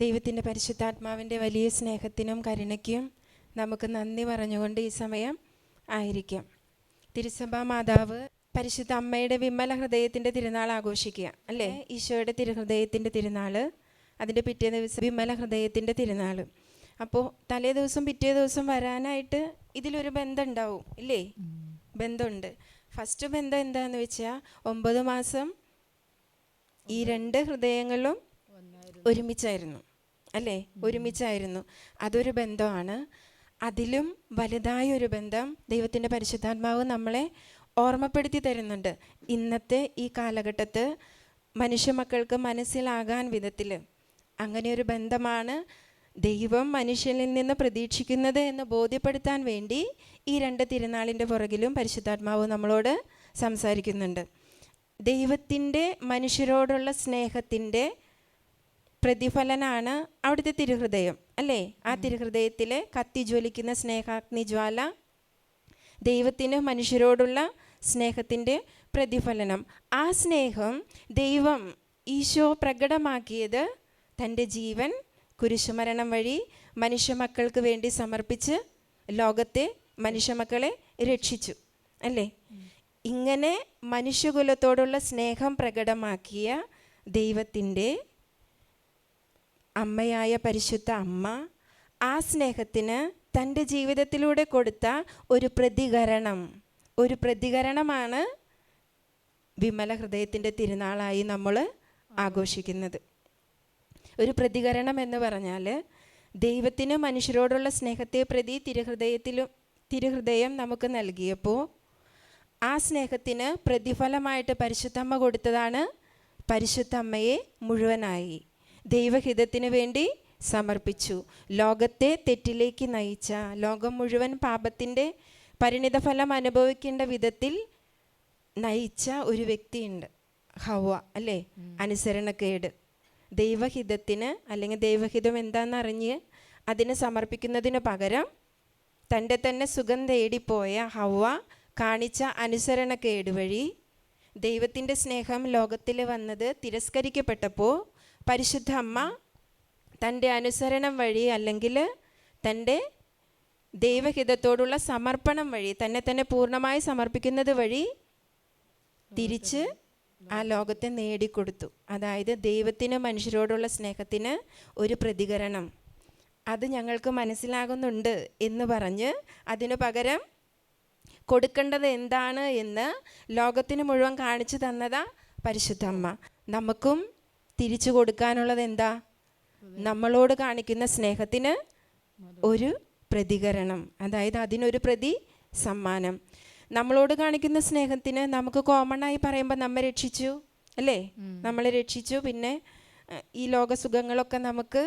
ദൈവത്തിൻ്റെ പരിശുദ്ധാത്മാവിൻ്റെ വലിയ സ്നേഹത്തിനും കരുണയ്ക്കും നമുക്ക് നന്ദി പറഞ്ഞുകൊണ്ട് ഈ സമയം ആയിരിക്കാം. തിരുസഭാ മാതാവ് പരിശുദ്ധ അമ്മയുടെ വിമല ഹൃദയത്തിൻ്റെ തിരുനാൾ ആഘോഷിക്കുക അല്ലേ? ഈശോയുടെ തിരുഹൃദയത്തിൻ്റെ തിരുനാൾ, അതിൻ്റെ പിറ്റേ ദിവസം വിമല ഹൃദയത്തിൻ്റെ തിരുനാൾ. അപ്പോൾ തലേ ദിവസം പിറ്റേ ദിവസം വരാനായിട്ട് ഇതിലൊരു ബന്ധം ഉണ്ടാവും ഇല്ലേ? ബന്ധമുണ്ട്. ഫസ്റ്റ് ബന്ധം എന്താണെന്ന് വെച്ചാൽ 9 മാസം ഈ രണ്ട് ഹൃദയങ്ങളും ഒരുമിച്ചായിരുന്നു അല്ലേ? ഒരുമിച്ചായിരുന്നു. അതൊരു ബന്ധമാണ്. അതിലും വലുതായ ഒരു ബന്ധം ദൈവത്തിൻ്റെ പരിശുദ്ധാത്മാവ് നമ്മളെ ഓർമ്മപ്പെടുത്തി തരുന്നുണ്ട്. ഇന്നത്തെ ഈ കാലഘട്ടത്ത് മനുഷ്യ മക്കൾക്ക് മനസ്സിലാകാൻ വിധത്തിൽ അങ്ങനെയൊരു ബന്ധമാണ് ദൈവം മനുഷ്യനിൽ നിന്ന് പ്രതീക്ഷിക്കുന്നത് എന്ന് ബോധ്യപ്പെടുത്താൻ വേണ്ടി ഈ രണ്ട് തിരുനാളിൻ്റെ പുറകിലും പരിശുദ്ധാത്മാവ് നമ്മളോട് സംസാരിക്കുന്നുണ്ട്. ദൈവത്തിൻ്റെ മനുഷ്യരോടുള്ള സ്നേഹത്തിൻ്റെ പ്രതിഫലനാണ് അവിടുത്തെ തിരുഹൃദയം അല്ലേ? ആ തിരുഹൃദയത്തിലെ കത്തിജ്വലിക്കുന്ന സ്നേഹാഗ്നിജ്വാല ദൈവത്തിന് മനുഷ്യരോടുള്ള സ്നേഹത്തിൻ്റെ പ്രതിഫലനം. ആ സ്നേഹം ദൈവം ഈശോ പ്രകടമാക്കിയത് തൻ്റെ ജീവൻ കുരിശുമരണം വഴി മനുഷ്യമക്കൾക്ക് വേണ്ടി സമർപ്പിച്ച് ലോകത്തെ മനുഷ്യമക്കളെ രക്ഷിച്ചു അല്ലേ? ഇങ്ങനെ മനുഷ്യകുലത്തോടുള്ള സ്നേഹം പ്രകടമാക്കിയ ദൈവത്തിൻ്റെ അമ്മയായ പരിശുദ്ധ അമ്മ ആ സ്നേഹത്തിന് തൻ്റെ ജീവിതത്തിലൂടെ കൊടുത്ത ഒരു പ്രതികരണമാണ് വിമല ഹൃദയത്തിൻ്റെ തിരുനാളായി നമ്മൾ ആഘോഷിക്കുന്നത്. ഒരു പ്രതികരണം എന്ന് പറഞ്ഞാൽ ദൈവത്തിന് മനുഷ്യരോടുള്ള സ്നേഹത്തെ പ്രതി തിരുഹൃദയം നമുക്ക് നൽകിയപ്പോൾ ആ സ്നേഹത്തിന് പ്രതിഫലമായിട്ട് പരിശുദ്ധമ്മ കൊടുത്തതാണ് പരിശുദ്ധ അമ്മയെ മുഴുവനായി ദൈവഹിതത്തിന് വേണ്ടി സമർപ്പിച്ചു. ലോകത്തെ തെറ്റിലേക്ക് നയിച്ച, ലോകം മുഴുവൻ പാപത്തിൻ്റെ പരിണിതഫലം അനുഭവിക്കേണ്ട വിധത്തിൽ നയിച്ച ഒരു വ്യക്തിയുണ്ട്, ഹവ്വ അല്ലേ? അനുസരണക്കേട്. ദൈവഹിതത്തിന് അല്ലെങ്കിൽ ദൈവഹിതം എന്താണെന്നറിഞ്ഞ് അതിന് സമർപ്പിക്കുന്നതിന് പകരം തൻ്റെ തന്നെ സുഖം തേടിപ്പോയ ഹവ്വ കാണിച്ച അനുസരണക്കേട് വഴി ദൈവത്തിൻ്റെ സ്നേഹം ലോകത്തിൽ വന്നത് തിരസ്കരിക്കപ്പെട്ടപ്പോൾ പരിശുദ്ധ അമ്മ തൻ്റെ അനുസരണം വഴി അല്ലെങ്കിൽ തൻ്റെ ദൈവഹിതത്തോടുള്ള സമർപ്പണം വഴി തന്നെ തന്നെ പൂർണ്ണമായി സമർപ്പിക്കുന്നത് വഴി തിരിച്ച് ആ ലോകത്തെ നേടിക്കൊടുത്തു. അതായത് ദൈവത്തിന് മനുഷ്യരോടുള്ള സ്നേഹത്തിന് ഒരു പ്രതികരണം അത് ഞങ്ങൾക്ക് മനസ്സിലാകുന്നുണ്ട് എന്ന് പറഞ്ഞ് അതിനു പകരം കൊടുക്കേണ്ടത് എന്താണ് എന്ന് ലോകത്തിന് മുഴുവൻ കാണിച്ചു തന്നതാ പരിശുദ്ധ അമ്മ. നമുക്കും തിരിച്ചു കൊടുക്കാനുള്ളത് എന്താ? നമ്മളോട് കാണിക്കുന്ന സ്നേഹത്തിന് ഒരു പ്രതികരണം, അതായത് അതിനൊരു സമ്മാനം. നമ്മളോട് കാണിക്കുന്ന സ്നേഹത്തിന് നമുക്ക് കോമണായി പറയുമ്പോൾ നമ്മെ രക്ഷിച്ചു അല്ലേ? നമ്മളെ രക്ഷിച്ചു, പിന്നെ ഈ ലോക സുഖങ്ങളൊക്കെ നമുക്ക്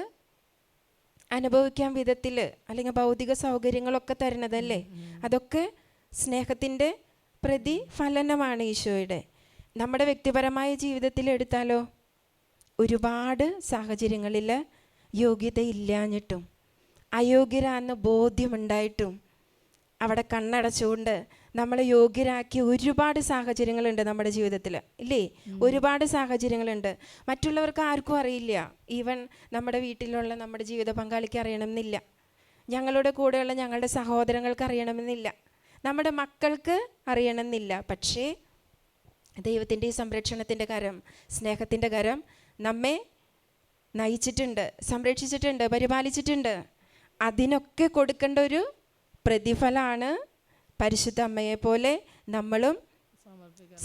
അനുഭവിക്കാൻ വിധത്തിൽ അല്ലെങ്കിൽ ഭൗതിക സൗകര്യങ്ങളൊക്കെ തരുന്നതല്ലേ? അതൊക്കെ സ്നേഹത്തിൻ്റെ പ്രതിഫലനമാണ് ഈശോയുടെ. നമ്മുടെ വ്യക്തിപരമായ ജീവിതത്തിൽ എടുത്താലോ, ഒരുപാട് സാഹചര്യങ്ങളിൽ യോഗ്യതയില്ലാഞ്ഞിട്ടും അയോഗ്യരാന്ന് ബോധ്യമുണ്ടായിട്ടും അവിടെ കണ്ണടച്ചുകൊണ്ട് നമ്മളെ യോഗ്യരാക്കിയ ഒരുപാട് സാഹചര്യങ്ങളുണ്ട് നമ്മുടെ ജീവിതത്തിൽ ഇല്ലേ? ഒരുപാട് സാഹചര്യങ്ങളുണ്ട്. മറ്റുള്ളവർക്ക് ആർക്കും അറിയില്ല. ഈവൻ നമ്മുടെ വീട്ടിലുള്ള നമ്മുടെ ജീവിത പങ്കാളിക്ക് അറിയണമെന്നില്ല, ഞങ്ങളുടെ കൂടെയുള്ള ഞങ്ങളുടെ സഹോദരങ്ങൾക്ക് അറിയണമെന്നില്ല, നമ്മുടെ മക്കൾക്ക് അറിയണമെന്നില്ല. പക്ഷേ ദൈവത്തിൻ്റെ ഈ സംരക്ഷണത്തിൻ്റെ കരം, സ്നേഹത്തിൻ്റെ കരം നമ്മെ നയിച്ചിട്ടുണ്ട്, സംരക്ഷിച്ചിട്ടുണ്ട്, പരിപാലിച്ചിട്ടുണ്ട്. അതിനൊക്കെ കൊടുക്കേണ്ട ഒരു പ്രതിഫലമാണ് പരിശുദ്ധ അമ്മയെ പോലെ നമ്മളും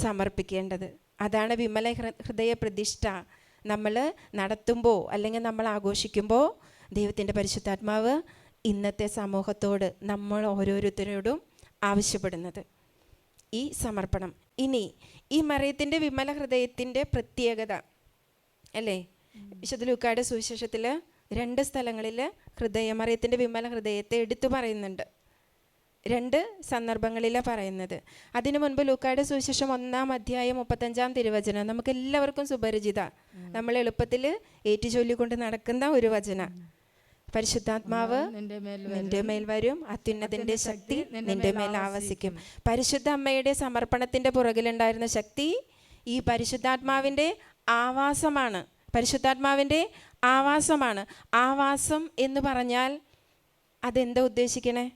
സമർപ്പിക്കേണ്ടത്. അതാണ് വിമല ഹൃദയ പ്രതിഷ്ഠ നമ്മൾ നടത്തുമ്പോൾ അല്ലെങ്കിൽ നമ്മൾ ആഘോഷിക്കുമ്പോൾ ദൈവത്തിൻ്റെ പരിശുദ്ധാത്മാവ് ഇന്നത്തെ സമൂഹത്തോട് നമ്മൾ ഓരോരുത്തരോടും ആവശ്യപ്പെടുന്നത് ഈ സമർപ്പണം. ഇനി ഈ മറിയത്തിൻ്റെ വിമല ഹൃദയത്തിൻ്റെ പ്രത്യേകത അല്ലേ? വിശുദ്ധ ലൂക്കായുടെ സുവിശേഷത്തിൽ 2 സ്ഥലങ്ങളിൽ മറിയത്തിൻ്റെ വിമല ഹൃദയത്തെ എടുത്തു പറയുന്നുണ്ട്. 2 സന്ദർഭങ്ങളിലാണ് പറയുന്നത്. അതിനു മുൻപ് ലൂക്കായുടെ സുവിശേഷം 1-ാം അധ്യായം 35-ാം തിരുവചനം നമുക്ക് എല്ലാവർക്കും സുപരിചിത, നമ്മൾ എളുപ്പത്തിൽ ഏറ്റുചൊല്ലിക്കൊണ്ട് നടക്കുന്ന ഒരു വചന. പരിശുദ്ധാത്മാവ് നിന്റെ മേൽ വരും, അത്യുന്നതിൻ്റെ ശക്തി നിന്റെ മേൽ ആവസിക്കും. പരിശുദ്ധ അമ്മയുടെ സമർപ്പണത്തിൻ്റെ പുറകിലുണ്ടായിരുന്ന ശക്തി ഈ പരിശുദ്ധാത്മാവിൻ്റെ ആവാസമാണ്, പരിശുദ്ധാത്മാവിൻ്റെ ആവാസമാണ്. ആവാസം എന്ന് പറഞ്ഞാൽ അതെന്താ ഉദ്ദേശിക്കണേ?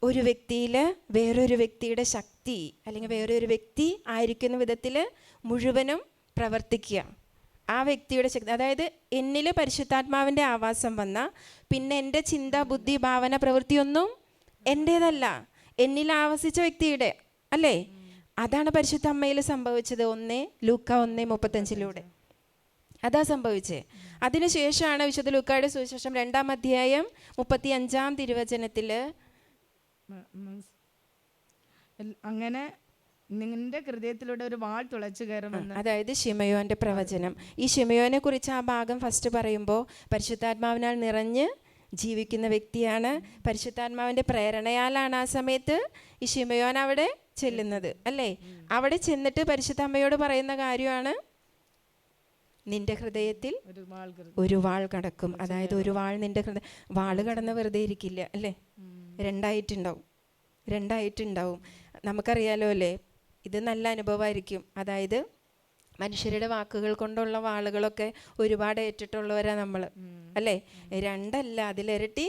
ഒരു വ്യക്തിയിൽ വേറൊരു വ്യക്തിയുടെ ശക്തി അല്ലെങ്കിൽ വേറൊരു വ്യക്തി ആയിരിക്കുന്ന വിധത്തിൽ മുഴുവനും പ്രവർത്തിക്കുക. ആ വ്യക്തിയുടെ ശക്തി, അതായത് എന്നിൽ പരിശുദ്ധാത്മാവിൻ്റെ ആവാസം വന്ന പിന്നെ എൻ്റെ ചിന്ത, ബുദ്ധി, ഭാവന, പ്രവൃത്തിയൊന്നും എൻ്റേതല്ല, എന്നിൽ ആവസിച്ച വ്യക്തിയുടെ അല്ലേ? അതാണ് പരിശുദ്ധ അമ്മയിൽ സംഭവിച്ചത്. ലൂക്ക 1:35 അതാ സംഭവിച്ചേ. അതിനുശേഷമാണ് വിശുദ്ധ ലൂക്കായുടെ സുവിശേഷം 2-ാം അധ്യായം 35-ാം തിരുവചനത്തിൽ അങ്ങനെ നിന്റെ ഹൃദയത്തിലൂടെ ഒരു വാൾ തുളച്ചു കയറുമെന്ന്, അതായത് ശിമയോന്റെ പ്രവചനം. ഈ ശിമയോനെ കുറിച്ച് ആ ഭാഗം ഫസ്റ്റ് പറയുമ്പോൾ പരിശുദ്ധാത്മാവിനാൽ നിറഞ്ഞ് ജീവിക്കുന്ന വ്യക്തിയാണ്. പരിശുദ്ധാത്മാവിൻ്റെ പ്രേരണയാലാണ് ആ സമയത്ത് ഈ ശിമയോൻ അവിടെ ചെല്ലുന്നത് അല്ലേ? അവിടെ ചെന്നിട്ട് പരിശുദ്ധ അമ്മയോട് പറയുന്ന കാര്യമാണ്, നിന്റെ ഹൃദയത്തിൽ ഒരു വാൾ കടക്കും. അതായത് ഒരു വാൾ നിന്റെ വാള് കടന്ന് വെറുതെ ഇരിക്കില്ല അല്ലേ? രണ്ടായിട്ടുണ്ടാവും. നമുക്കറിയാലോ അല്ലേ, ഇത് നല്ല അനുഭവമായിരിക്കും. അതായത് മനുഷ്യരുടെ വാക്കുകൾ കൊണ്ടുള്ള വാളുകളൊക്കെ ഒരുപാട് ഏറ്റിട്ടുള്ളവരാ നമ്മൾ അല്ലേ? 2 അല്ല, അതിലിരട്ടി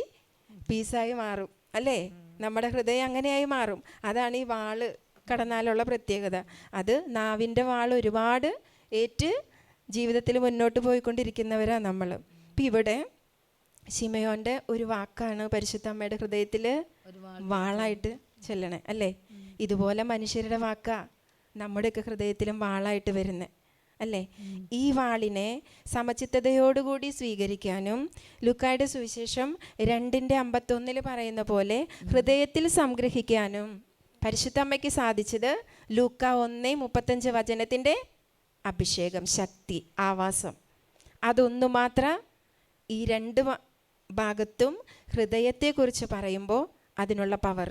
പീസായി മാറും അല്ലേ? നമ്മുടെ ഹൃദയം അങ്ങനെയായി മാറും. അതാണ് ഈ വാള് കടന്നാലുള്ള പ്രത്യേകത. അത് നാവിൻ്റെ വാൾ ഒരുപാട് ഏറ്റ് ജീവിതത്തിൽ മുന്നോട്ട് പോയിക്കൊണ്ടിരിക്കുന്നവരാ നമ്മൾ. ഇപ്പം ഇവിടെ ശിമയോൻ്റെ ഒരു വാക്കാണ് പരിശുദ്ധ അമ്മയുടെ ഹൃദയത്തിൽ വാളായിട്ട് ചെല്ലണേ അല്ലേ? ഇതുപോലെ മനുഷ്യരുടെ വാക്കാ നമ്മുടെയൊക്കെ ഹൃദയത്തിലും വാളായിട്ട് വരുന്നത് അല്ലേ? ഈ വാളിനെ സമചിത്തതയോടുകൂടി സ്വീകരിക്കാനും ലൂക്കായുടെ സുവിശേഷം 2:51 പറയുന്ന പോലെ ഹൃദയത്തിൽ സംഗ്രഹിക്കാനും പരിശുദ്ധ അമ്മയ്ക്ക് സാധിച്ചത് ലൂക്ക 1:35 അഭിഷേകം, ശക്തി, ആവാസം. അതൊന്നു മാത്രം ഈ 2 ഭാഗത്തും ഹൃദയത്തെക്കുറിച്ച് പറയുമ്പോൾ അതിനുള്ള പവർ.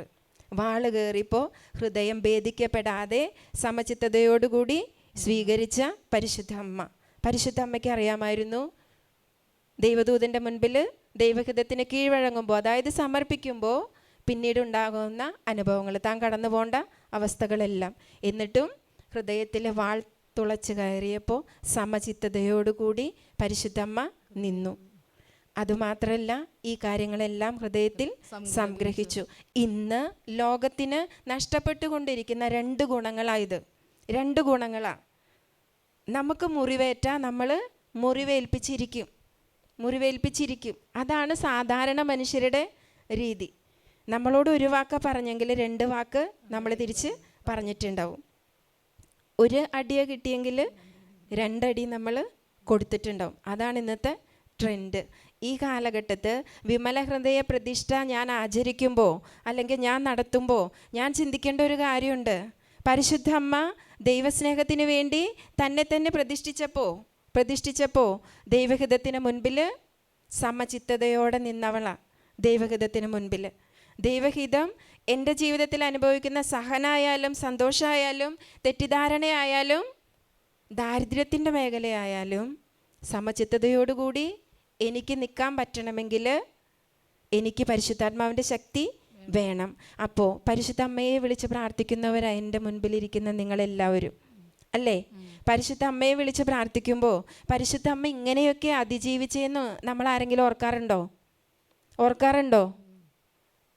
വാള് കയറിപ്പോൾ ഹൃദയം ഭേദിക്കപ്പെടാതെ സമചിത്തതയോടുകൂടി സ്വീകരിച്ച പരിശുദ്ധ അമ്മയ്ക്ക് അറിയാമായിരുന്നു ദൈവദൂതൻ്റെ മുൻപിൽ ദൈവഹിതത്തിന് കീഴ്വഴങ്ങുമ്പോൾ, അതായത് സമർപ്പിക്കുമ്പോൾ പിന്നീട് ഉണ്ടാകുന്ന അനുഭവങ്ങൾ, താൻ കടന്നു പോകേണ്ട അവസ്ഥകളെല്ലാം. എന്നിട്ടും ഹൃദയത്തിൽ വാൾ തുളച്ച് കയറിയപ്പോൾ സമചിത്തതയോടുകൂടി പരിശുദ്ധമ്മ നിന്നു. അതുമാത്രമല്ല, ഈ കാര്യങ്ങളെല്ലാം ഹൃദയത്തിൽ സംഗ്രഹിച്ചു. ഇന്ന് ലോകത്തിന് നഷ്ടപ്പെട്ടുകൊണ്ടിരിക്കുന്ന 2 ഗുണങ്ങളായത്. 2 ഗുണങ്ങളാണ്. നമുക്ക് മുറിവേറ്റ നമ്മൾ മുറിവേൽപ്പിച്ചിരിക്കും. അതാണ് സാധാരണ മനുഷ്യരുടെ രീതി. നമ്മളോട് ഒരു വാക്ക് പറഞ്ഞെങ്കിൽ 2 വാക്ക് നമ്മൾ തിരിച്ച് പറഞ്ഞിട്ടുണ്ടാവും. ഒരു അടിയെ കിട്ടിയെങ്കിൽ 2 അടി നമ്മൾ കൊടുത്തിട്ടുണ്ടാവും. അതാണ് ഇന്നത്തെ ട്രെൻഡ്. ഈ കാലഘട്ടത്ത് വിമല ഹൃദയ പ്രതിഷ്ഠ ഞാൻ ആചരിക്കുമ്പോൾ അല്ലെങ്കിൽ ഞാൻ നടത്തുമ്പോൾ ഞാൻ ചിന്തിക്കേണ്ട ഒരു കാര്യമുണ്ട്. പരിശുദ്ധ അമ്മ ദൈവസ്നേഹത്തിന് വേണ്ടി തന്നെ പ്രതിഷ്ഠിച്ചപ്പോൾ ദൈവഹിതത്തിന് മുൻപിൽ സമചിത്തതയോടെ നിന്നവളാ. ദൈവഹിതത്തിന് മുൻപിൽ ദൈവഹിതം എൻ്റെ ജീവിതത്തിൽ അനുഭവിക്കുന്ന സഹനായാലും സന്തോഷമായാലും തെറ്റിദ്ധാരണയായാലും ദാരിദ്ര്യത്തിൻ്റെ മേഖലയായാലും സമചിത്തതയോടുകൂടി എനിക്ക് നിൽക്കാൻ പറ്റണമെങ്കിൽ എനിക്ക് പരിശുദ്ധാത്മാവിൻ്റെ ശക്തി വേണം. അപ്പോൾ പരിശുദ്ധ അമ്മയെ വിളിച്ച് പ്രാർത്ഥിക്കുന്നവരാണ് എൻ്റെ മുൻപിലിരിക്കുന്ന നിങ്ങളെല്ലാവരും അല്ലേ? പരിശുദ്ധ അമ്മയെ വിളിച്ച് പ്രാർത്ഥിക്കുമ്പോൾ പരിശുദ്ധ അമ്മ ഇങ്ങനെയൊക്കെ അതിജീവിച്ചെന്ന് നമ്മൾ ആരെങ്കിലും ഓർക്കാറുണ്ടോ?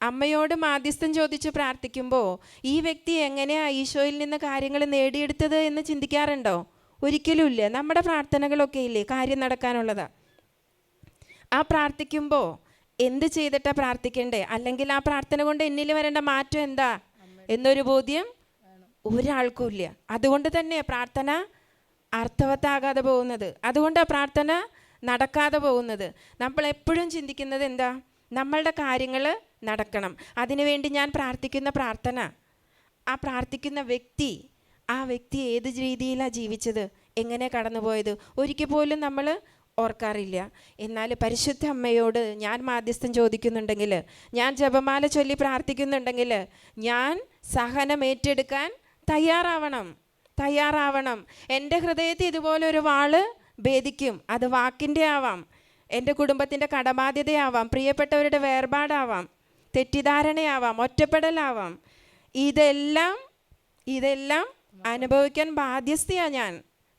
അമ്മയോട് മാധ്യസ്ഥം ചോദിച്ച് പ്രാർത്ഥിക്കുമ്പോൾ ഈ വ്യക്തി എങ്ങനെയാണ് ഈശോയിൽ നിന്ന് കാര്യങ്ങൾ നേടിയെടുത്തത് എന്ന് ചിന്തിക്കാറുണ്ടോ? ഒരിക്കലും ഇല്ല. നമ്മുടെ പ്രാർത്ഥനകളൊക്കെ ഇല്ലേ കാര്യം നടക്കാനുള്ളതാ. ആ പ്രാർത്ഥിക്കുമ്പോൾ എന്ത് ചെയ്തിട്ടാണ് പ്രാർത്ഥിക്കണ്ടേ, അല്ലെങ്കിൽ ആ പ്രാർത്ഥന കൊണ്ട് എന്നിൽ വരേണ്ട മാറ്റം എന്താ എന്നൊരു ബോധ്യം ഒരാൾക്കും ഇല്ല. അതുകൊണ്ട് തന്നെ പ്രാർത്ഥന അർത്ഥവത്താകാതെ പോകുന്നത്, അതുകൊണ്ടാണ് പ്രാർത്ഥന നടക്കാതെ പോകുന്നത്. നമ്മൾ എപ്പോഴും ചിന്തിക്കുന്നത് എന്താ, നമ്മളുടെ കാര്യങ്ങൾ നടക്കണം, അതിനുവേണ്ടി ഞാൻ പ്രാർത്ഥിക്കുന്ന പ്രാർത്ഥന, ആ പ്രാർത്ഥിക്കുന്ന വ്യക്തി ഏത് രീതിയിലാണ് ജീവിച്ചത്, എങ്ങനെ കടന്നുപോയത്, ഒരിക്കൽ പോലും നമ്മൾ ഓർക്കാറില്ല. എന്നാൽ പരിശുദ്ധ അമ്മയോട് ഞാൻ മാധ്യസ്ഥം ചോദിക്കുന്നുണ്ടെങ്കിൽ, ഞാൻ ജപമാല ചൊല്ലി പ്രാർത്ഥിക്കുന്നുണ്ടെങ്കിൽ ഞാൻ സഹനം ഏറ്റെടുക്കാൻ തയ്യാറാവണം. എൻ്റെ ഹൃദയത്തിൽ ഇതുപോലെ ഒരു വാള് ഭേദിക്കും. അത് വാക്കിൻ്റെ ആവാം, എൻ്റെ കുടുംബത്തിൻ്റെ കടബാധ്യതയാവാം, പ്രിയപ്പെട്ടവരുടെ വേർപാടാവാം, തെറ്റിദ്ധാരണയാവാം, ഒറ്റപ്പെടലാവാം. ഇതെല്ലാം അനുഭവിക്കാൻ ബാധ്യസ്ഥയാണ് ഞാൻ.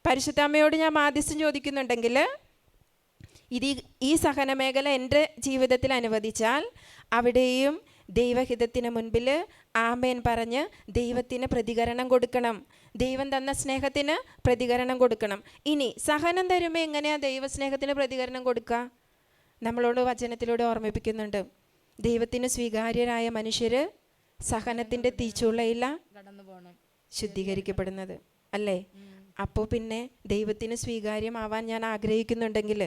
പരിശുദ്ധ അമ്മയോട് ഞാൻ മാധ്യസ്ഥം ചോദിക്കുന്നുണ്ടെങ്കിൽ ഈ സഹന മേഖല എൻ്റെ ജീവിതത്തിൽ അനുവദിച്ചാൽ അവിടെയും ദൈവഹിതത്തിന് മുൻപിൽ ആമേൻ പറഞ്ഞ് ദൈവത്തിന് പ്രതികരണം കൊടുക്കണം. ദൈവം തന്ന സ്നേഹത്തിന് പ്രതികരണം കൊടുക്കണം. ഇനി സഹനം തരുമ്പോൾ എങ്ങനെയാണ് ദൈവസ്നേഹത്തിന് പ്രതികരണം കൊടുക്കുക? നമ്മളോട് വചനത്തിലൂടെ ഓർമ്മിപ്പിക്കുന്നുണ്ട്, ദൈവത്തിന് സ്വീകാര്യരായ മനുഷ്യർ സഹനത്തിൻ്റെ തീച്ചുളയില കടന്നു പോകണം, ശുദ്ധീകരിക്കപ്പെടുന്നത് അല്ലേ? അപ്പോൾ പിന്നെ ദൈവത്തിന് സ്വീകാര്യമാവാൻ ഞാൻ ആഗ്രഹിക്കുന്നുണ്ടെങ്കിൽ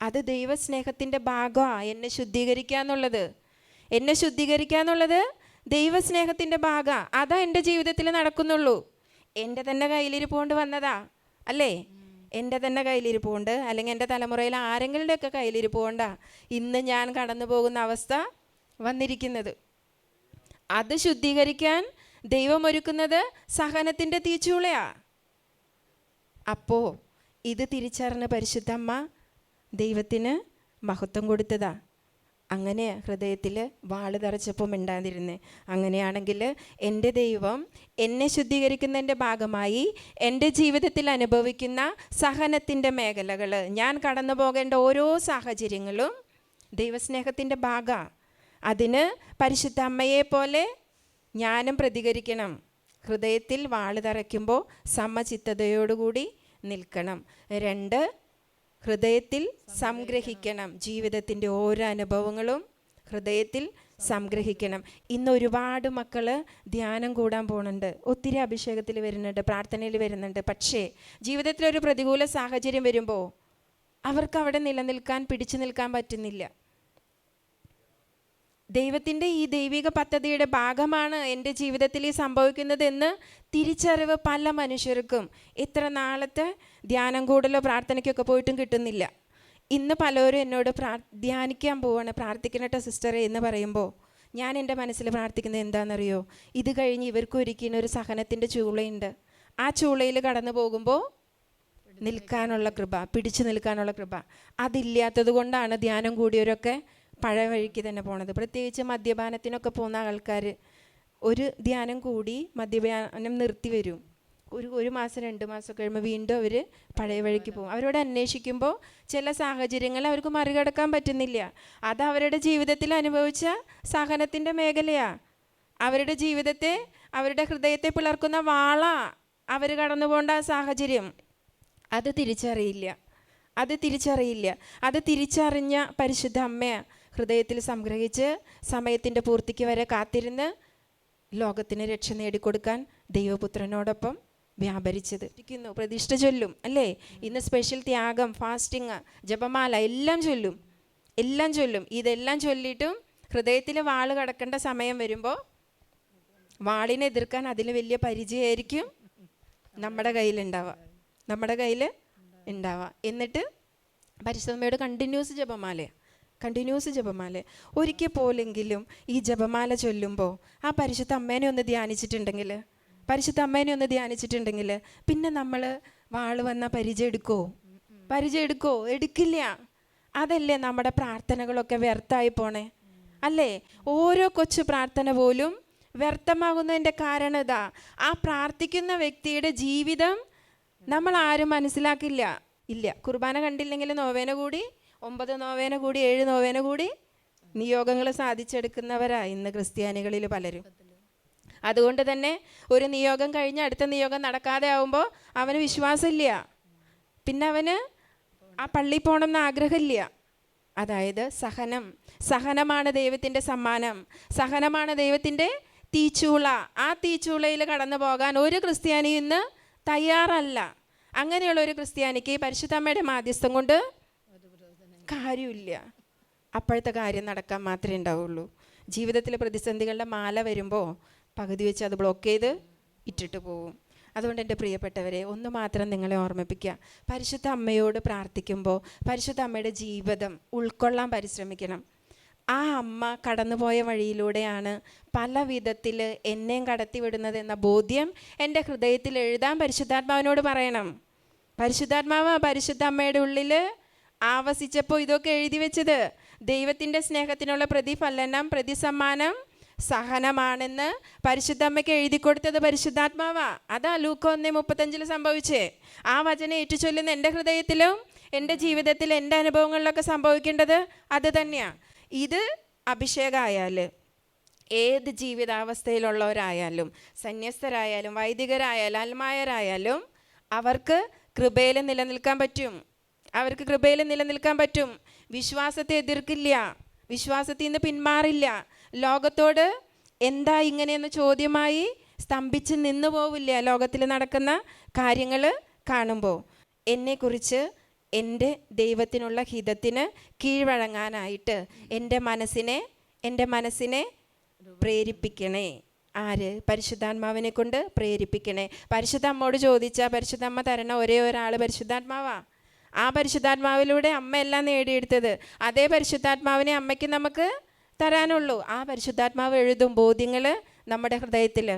അത് ദൈവസ്നേഹത്തിൻ്റെ ഭാഗമാണ്. എന്നെ ശുദ്ധീകരിക്കുക എന്നുള്ളത്, എന്നെ ശുദ്ധീകരിക്കുക എന്നുള്ളത് ദൈവസ്നേഹത്തിൻ്റെ ഭാഗമാണ്. അതാ എൻ്റെ ജീവിതത്തിൽ നടക്കുന്നുള്ളൂ. എൻ്റെ തന്നെ കയ്യിലിരിപ്പ് കൊണ്ട് വന്നതാ അല്ലേ? എൻ്റെ തന്നെ കയ്യിലിരിപ്പ് കൊണ്ട്, അല്ലെങ്കിൽ എൻ്റെ തലമുറയിൽ ആരെങ്കിലുടെയൊക്കെ കയ്യിലിരിപ്പ് കൊണ്ടാണ് ഇന്ന് ഞാൻ കടന്നു പോകുന്ന അവസ്ഥ വന്നിരിക്കുന്നത്. അത് ശുദ്ധീകരിക്കാൻ ദൈവം ഒരുക്കുന്നത് സഹനത്തിൻ്റെ തീച്ചൂളയാണ്. അപ്പോൾ ഇത് തിരിച്ചറിഞ്ഞ പരിശുദ്ധമ്മ ദൈവത്തിന് മഹത്വം കൊടുത്തതാ. അങ്ങനെ ഹൃദയത്തിൽ വാള് തറച്ചപ്പോൾ മിണ്ടാതിരുന്നേ. അങ്ങനെയാണെങ്കിൽ എൻ്റെ ദൈവം എന്നെ ശുദ്ധീകരിക്കുന്നതിൻ്റെ ഭാഗമായി എൻ്റെ ജീവിതത്തിൽ അനുഭവിക്കുന്ന സഹനത്തിൻ്റെ മേഖലകൾ, ഞാൻ കടന്നു പോകേണ്ട ഓരോ സാഹചര്യങ്ങളും ദൈവസ്നേഹത്തിൻ്റെ ഭാഗമാണ്. അതിന് പരിശുദ്ധ അമ്മയെ പോലെ ഞാനും പ്രതികരിക്കണം. ഹൃദയത്തിൽ വാള് തറയ്ക്കുമ്പോൾ സമചിത്തതയോടുകൂടി നിൽക്കണം. 2, ഹൃദയത്തിൽ സംഗ്രഹിക്കണം. ജീവിതത്തിൻ്റെ ഓരോ അനുഭവങ്ങളും ഹൃദയത്തിൽ സംഗ്രഹിക്കണം. ഇന്ന് ഒരുപാട് മക്കൾ ധ്യാനം കൂടാൻ പോകുന്നുണ്ട്, ഒത്തിരി അഭിഷേകത്തിൽ വരുന്നുണ്ട്, പ്രാർത്ഥനയിൽ വരുന്നുണ്ട്. പക്ഷേ ജീവിതത്തിലൊരു പ്രതികൂല സാഹചര്യം വരുമ്പോൾ അവർക്ക് അവിടെ നിലനിൽക്കാൻ, പിടിച്ചു നിൽക്കാൻ പറ്റുന്നില്ല. ദൈവത്തിൻ്റെ ഈ ദൈവിക പദ്ധതിയുടെ ഭാഗമാണ് എൻ്റെ ജീവിതത്തിൽ ഈ സംഭവിക്കുന്നത് എന്ന് തിരിച്ചറിവ് പല മനുഷ്യർക്കും ഇത്ര നാളത്തെ ധ്യാനം കൂടലോ പ്രാർത്ഥനയ്ക്കൊക്കെ പോയിട്ടും കിട്ടുന്നില്ല. ഇന്ന് പലരും എന്നോട് ധ്യാനിക്കാൻ പോവാണ്, പ്രാർത്ഥിക്കണട്ടോ സിസ്റ്ററെ എന്ന് പറയുമ്പോൾ ഞാൻ എൻ്റെ മനസ്സിൽ പ്രാർത്ഥിക്കുന്നത് എന്താണെന്നറിയോ? ഇത് കഴിഞ്ഞ് ഇവർക്ക് ഒരുക്കുന്ന ഒരു സഹനത്തിൻ്റെ ചൂളയുണ്ട്. ആ ചൂളയിൽ കടന്നു പോകുമ്പോൾ നിൽക്കാനുള്ള കൃപ, പിടിച്ചു നിൽക്കാനുള്ള കൃപ അതില്ലാത്തത് കൊണ്ടാണ് ധ്യാനം കൂടിയവരൊക്കെ പഴയ വഴിക്ക് തന്നെ പോണത്. പ്രത്യേകിച്ച് മദ്യപാനത്തിനൊക്കെ പോകുന്ന ആൾക്കാർ ഒരു ധ്യാനം കൂടി മദ്യപാനം നിർത്തി വരും. ഒരു മാസം 2 മാസം കഴിയുമ്പോൾ വീണ്ടും അവർ പഴയ വഴിക്ക് പോകും. അവരോട് അന്വേഷിക്കുമ്പോൾ ചില സാഹചര്യങ്ങൾ അവർക്ക് മറികടക്കാൻ പറ്റുന്നില്ല. അത് അവരുടെ ജീവിതത്തിൽ അനുഭവിച്ച സഹനത്തിൻ്റെ മേഖലയാണ്. അവരുടെ ജീവിതത്തെ, അവരുടെ ഹൃദയത്തെ പിളർക്കുന്ന വാളാ അവർ കടന്നു പോകേണ്ട ആ സാഹചര്യം. അത് തിരിച്ചറിയില്ല. അത് തിരിച്ചറിഞ്ഞ പരിശുദ്ധ അമ്മ ഹൃദയത്തിൽ സംഗ്രഹിച്ച് സമയത്തിൻ്റെ പൂർത്തിക്ക് വരെ കാത്തിരുന്ന് ലോകത്തിന് രക്ഷ നേടിക്കൊടുക്കാൻ ദൈവപുത്രനോടൊപ്പം വ്യാപരിച്ചത്. പ്രതിഷ്ഠ ചൊല്ലും അല്ലേ? ഇന്ന് സ്പെഷ്യൽ ത്യാഗം, ഫാസ്റ്റിങ്, ജപമാല എല്ലാം ചൊല്ലും. ഇതെല്ലാം ചൊല്ലിയിട്ടും ഹൃദയത്തിൽ വാള് കടക്കേണ്ട സമയം വരുമ്പോൾ വാളിനെ എതിർക്കാൻ അതിൽ വലിയ പരിചയമായിരിക്കും നമ്മുടെ കയ്യിലുണ്ടാവുക. എന്നിട്ട് പരിശുദ്ധമ്മയോട് കണ്ടിന്യൂസ് ജപമാല ഒരിക്കൽ പോലെങ്കിലും ഈ ജപമാല ചൊല്ലുമ്പോൾ ആ പരിശുദ്ധ അമ്മേനെ ഒന്ന് ധ്യാനിച്ചിട്ടുണ്ടെങ്കിൽ പിന്നെ നമ്മൾ വാള് വന്ന പരിചയം എടുക്കോ? എടുക്കില്ല. അതല്ലേ നമ്മുടെ പ്രാർത്ഥനകളൊക്കെ വ്യർത്ഥമായി പോണേ അല്ലേ? ഓരോ കൊച്ചു പ്രാർത്ഥന പോലും വ്യർത്ഥമാകുന്നതിൻ്റെ കാരണം ഇതാ. ആ പ്രാർത്ഥിക്കുന്ന വ്യക്തിയുടെ ജീവിതം നമ്മൾ ആരും മനസ്സിലാക്കില്ല. കുർബാന കണ്ടില്ലെങ്കിൽ നോവേന കൂടി, 9 നോവേന കൂടി, 7 നോവേന കൂടി നിയോഗങ്ങൾ സാധിച്ചെടുക്കുന്നവരാ ഇന്ന് ക്രിസ്ത്യാനികളിൽ പലരും. അതുകൊണ്ട് തന്നെ ഒരു നിയോഗം കഴിഞ്ഞ് അടുത്ത നിയോഗം നടക്കാതെ ആവുമ്പോൾ അവന് വിശ്വാസമില്ല, പിന്നെ അവന് ആ പള്ളിയിൽ പോകണമെന്ന് ആഗ്രഹമില്ല. അതായത് സഹനമാണ് ദൈവത്തിൻ്റെ സമ്മാനം, സഹനമാണ് ദൈവത്തിൻ്റെ തീച്ചൂള. ആ തീച്ചൂളയിൽ കടന്നു പോകാൻ ഒരു ക്രിസ്ത്യാനി ഇന്ന് തയ്യാറല്ല. അങ്ങനെയുള്ള ഒരു ക്രിസ്ത്യാനിക്ക് പരിശുദ്ധമ്മയുടെ മാധ്യസ്ഥം കൊണ്ട് കാര്യമില്ല. അപ്പോഴത്തെ കാര്യം നടക്കാൻ മാത്രമേ ഉണ്ടാവുള്ളൂ. ജീവിതത്തിലെ പ്രതിസന്ധികളുടെ മാല വരുമ്പോൾ പകുതി വെച്ച് അത് ബ്ലോക്ക് ചെയ്ത് ഇട്ടിട്ട് പോവും. അതുകൊണ്ട് എൻ്റെ പ്രിയപ്പെട്ടവരെ, ഒന്ന് മാത്രം നിങ്ങളെ ഓർമ്മിപ്പിക്കുക, പരിശുദ്ധ അമ്മയോട് പ്രാർത്ഥിക്കുമ്പോൾ പരിശുദ്ധ അമ്മയുടെ ജീവിതം ഉൾക്കൊള്ളാൻ പരിശ്രമിക്കണം. ആ അമ്മ കടന്നുപോയ വഴിയിലൂടെയാണ് പല വിധത്തിൽ എന്നെയും കടത്തിവിടുന്നത് എന്ന ബോധ്യം എൻ്റെ ഹൃദയത്തിൽ എഴുതാൻ പരിശുദ്ധാത്മാവിനോട് പറയണം. പരിശുദ്ധാത്മാവ് പരിശുദ്ധ അമ്മയുടെ ഉള്ളിൽ ആവസിച്ചപ്പോൾ ഇതൊക്കെ എഴുതി വെച്ചത്. ദൈവത്തിൻ്റെ സ്നേഹത്തിനുള്ള പ്രതിഫലനം, പ്രതിസമ്മാനം സഹനമാണെന്ന് പരിശുദ്ധ അമ്മയ്ക്ക് എഴുതി കൊടുത്തത് പരിശുദ്ധാത്മാവാ. അതാ ലൂക്ക 1:35 സംഭവിച്ചേ. ആ വചനം ഏറ്റുചൊല്ലുന്ന എൻ്റെ ഹൃദയത്തിലും എൻ്റെ ജീവിതത്തിൽ എൻ്റെ അനുഭവങ്ങളിലൊക്കെ സംഭവിക്കേണ്ടത് അത് തന്നെയാണ്. ഇത് അഭിഷേകമായാൽ ഏത് ജീവിതാവസ്ഥയിലുള്ളവരായാലും, സന്യസ്തരായാലും, വൈദികരായാലും, അൽമായരായാലും അവർക്ക് കൃപയിൽ നിലനിൽക്കാൻ പറ്റും. അവർക്ക് കൃപയിൽ നിലനിൽക്കാൻ പറ്റും. വിശ്വാസത്തെ എതിർക്കില്ല, വിശ്വാസത്തിൽ നിന്ന് പിന്മാറില്ല, ലോകത്തോട് എന്താ ഇങ്ങനെയെന്ന് ചോദ്യമായി സ്തംഭിച്ച് നിന്നു പോവില്ല. ലോകത്തിൽ നടക്കുന്ന കാര്യങ്ങൾ കാണുമ്പോൾ എന്നെക്കുറിച്ച് എൻ്റെ ദൈവത്തിനുള്ള ഹിതത്തിന് കീഴ്വഴങ്ങാനായിട്ട് എൻ്റെ മനസ്സിനെ പ്രേരിപ്പിക്കണേ. ആര്? പരിശുദ്ധാത്മാവിനെ കൊണ്ട് പ്രേരിപ്പിക്കണേ. പരിശുദ്ധ അമ്മോട് ചോദിച്ചാൽ പരിശുദ്ധ അമ്മ തരണ ഒരേ ഒരാൾ പരിശുദ്ധാത്മാവാ. ആ പരിശുദ്ധാത്മാവിലൂടെ അമ്മ എല്ലാം നേടിയെടുത്തത്. അതേ പരിശുദ്ധാത്മാവിനെ അമ്മയ്ക്ക് നമുക്ക് തരാനുള്ളൂ. ആ പരിശുദ്ധാത്മാവ് എഴുതും ബോധ്യങ്ങൾ നമ്മുടെ ഹൃദയത്തിൽ.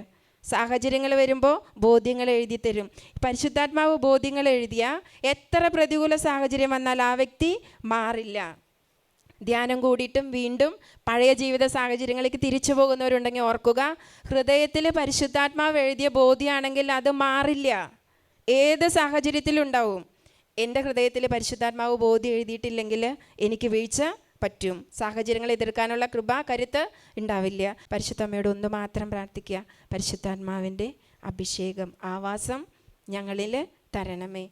സാഹചര്യങ്ങൾ വരുമ്പോൾ ബോധ്യങ്ങൾ എഴുതി തരും. പരിശുദ്ധാത്മാവ് ബോധ്യങ്ങൾ എഴുതിയാൽ എത്ര പ്രതികൂല സാഹചര്യം വന്നാൽ ആ വ്യക്തി മാറില്ല. ധ്യാനം കൂടിയിട്ടും വീണ്ടും പഴയ ജീവിത സാഹചര്യങ്ങളിലേക്ക് തിരിച്ചു പോകുന്നവരുണ്ടെങ്കിൽ ഓർക്കുക, ഹൃദയത്തിൽ പരിശുദ്ധാത്മാവ് എഴുതിയ ബോധ്യമാണെങ്കിൽ അത് മാറില്ല. ഏത് സാഹചര്യത്തിലും ഉണ്ടാവും. എൻ്റെ ഹൃദയത്തിൽ പരിശുദ്ധാത്മാവ് ബോധ്യം എഴുതിയിട്ടില്ലെങ്കിൽ എനിക്ക് വീഴ്ച പറ്റും. സാഹചര്യങ്ങളെ എതിർക്കാനുള്ള കൃപ, കരുത്ത് ഉണ്ടാവില്ല. പരിശുദ്ധമ്മയോട് ഒന്ന് മാത്രം പ്രാർത്ഥിക്കുക, പരിശുദ്ധാത്മാവിൻ്റെ അഭിഷേകം, ആവാസം ഞങ്ങളിൽ തരണമേ.